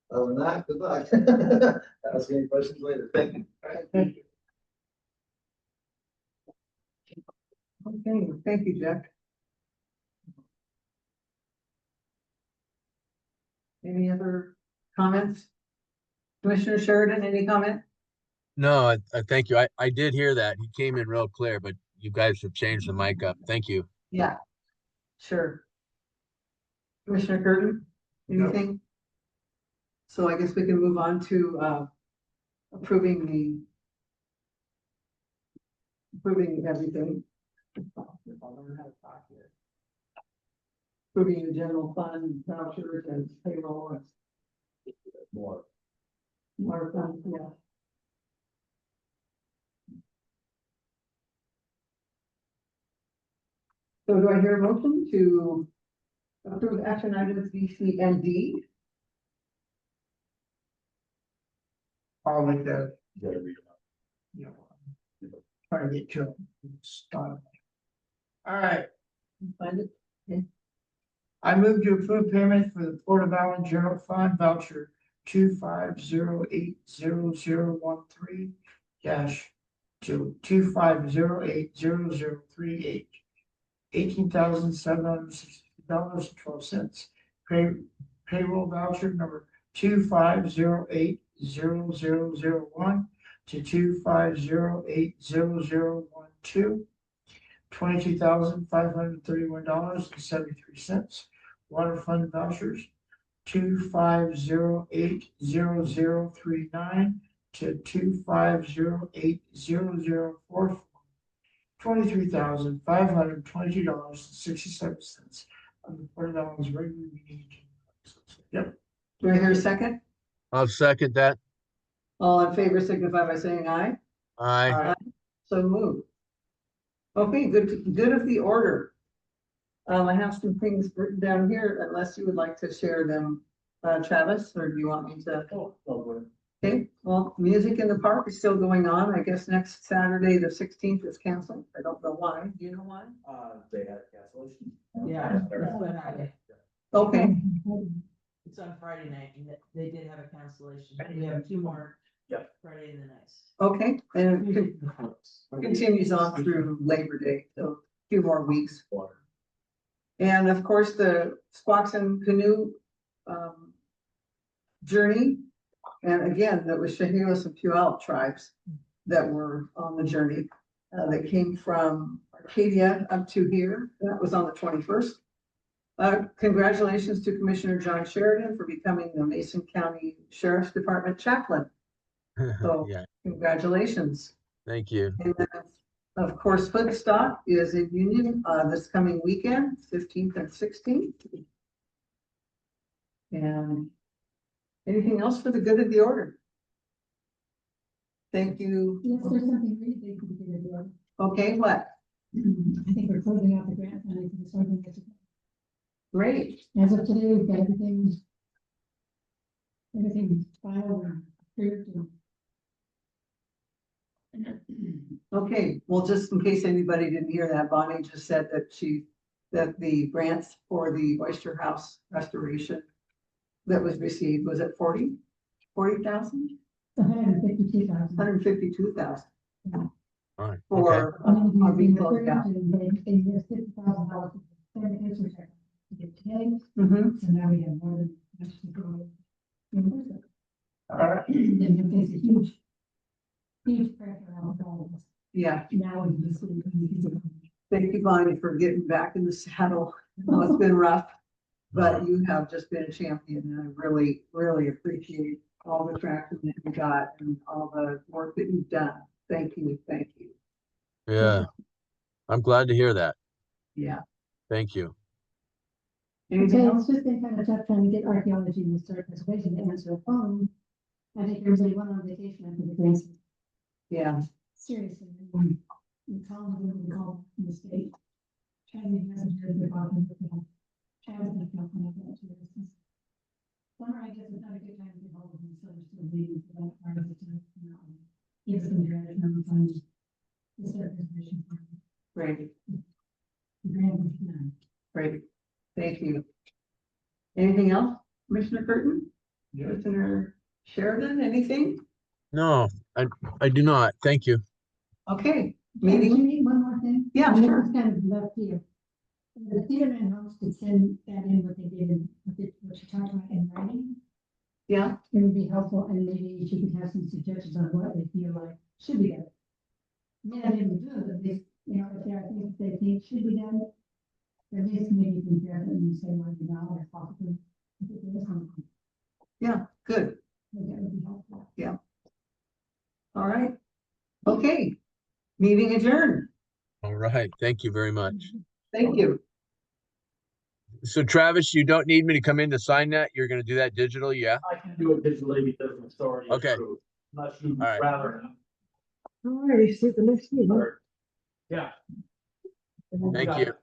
Other than that, good luck. Ask any questions later. Thank you. Thank you. Okay, thank you, Jack. Any other comments? Commissioner Sheridan, any comment? No, I thank you. I did hear that. He came in real clear, but you guys have changed the mic up. Thank you. Yeah, sure. Commissioner Curtin, anything? So I guess we can move on to approving everything. Approving the general fund vouchers and payroll and More. more funds, yeah. So do I hear a motion to approve action items B, C, and D? I'll make that, You gotta read them out. you know, try to get to it. Start. All right, Find it? I move to approve payment for the Port of Allen General Fund voucher 250800013 dash to 250800038. $18,760.12. Payroll voucher number 2508001 to 2508012. $22,531.73. Water fund vouchers 2508039 to 2508004. $23,522.67 on the Port of Allen's regular meeting. Yep. Do I hear a second? I'll second that. All in favor signify by saying aye. Aye. So moved. Okay, good of the order. I have some things written down here, unless you would like to share them, Travis, or do you want me to? Oh, go ahead. Okay, well, Music in the Park is still going on. I guess next Saturday, the 16th is canceled. I don't know why. Do you know why? They had cancellation. Yeah. They're- Okay, It's on Friday night, and they did have a cancellation. We have two more. Yep. Friday and the nights. okay, and it continues on through Labor Day, so a few more weeks. Water. And of course, the Squaxin Canoe journey. And again, that was Chehalis and Puyallup tribes that were on the journey. That came from Arcadia up to here. That was on the 21st. Congratulations to Commissioner John Sheridan for becoming the Mason County Sheriff's Department chaplain. So Yeah, congratulations. thank you. And then, of course, Footstock is in Union this coming weekend, 15th and 16th. And anything else for the good of the order? Thank you. Yes, there's something really big to do there. Okay, what? I think we're closing out the grant funding for the Southern District. Great. As of today, we've got everything filed and approved and. Okay, well, just in case anybody didn't hear that, Bonnie just said that that the grants for the Oyster House restoration that was received, was it 40,000? 152,000. 152,000 All right. Okay. for our being closed out. They used $50,000 for certificates, which I did today, Mhm. so now we have more than much to go. All right. And there's a huge pressure on all of us. Yeah, Now we just. thank you, Bonnie, for getting back in the saddle. Oh, it's been rough, but you have just been a champion, and I really, really appreciate all the traction that you got and all the work that you've done. Thank you, thank you. Yeah, I'm glad to hear that. Yeah. Thank you. Anything So else? it's just been kind of tough trying to get archaeology and historic preservation to answer the phone. I think there was only one on vacation after the grants. Yeah, Seriously, we call them, we call from the state. Trying to get messages about them, but they have. Trying to help them with that too. Summer, I guess, is not a good time to get hold of them, so they're still waiting for that part of it to, give them direction on the historic preservation. great. the grant was done. Great, thank you. Anything else, Commissioner Curtin? Commissioner Sheridan, anything? No, I do not. Thank you. Okay, Maybe meeting, one more thing. Yeah, And this sure. is kind of left here. The Peterman house could send that in what they did in, what you talked about in writing. yeah, It would be helpful, and maybe she could have some suggestions on what they feel like should be done. May not be able to do it, but they, you know, if there are things they think should be done, at least maybe compare them and say, well, you know, or possibly. If it is something, yeah, good, that would be helpful. all right. Okay, meeting adjourned, All right. Thank you very much. thank you. So Travis, you don't need me to come in to sign that? You're gonna do that digital? Yeah? I can do it digitally because it's already Okay. approved. Unless you'd All right. rather. All right, see the next meeting. Yeah. Thank you.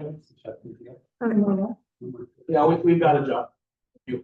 Okay. Yeah, we've got a job. You.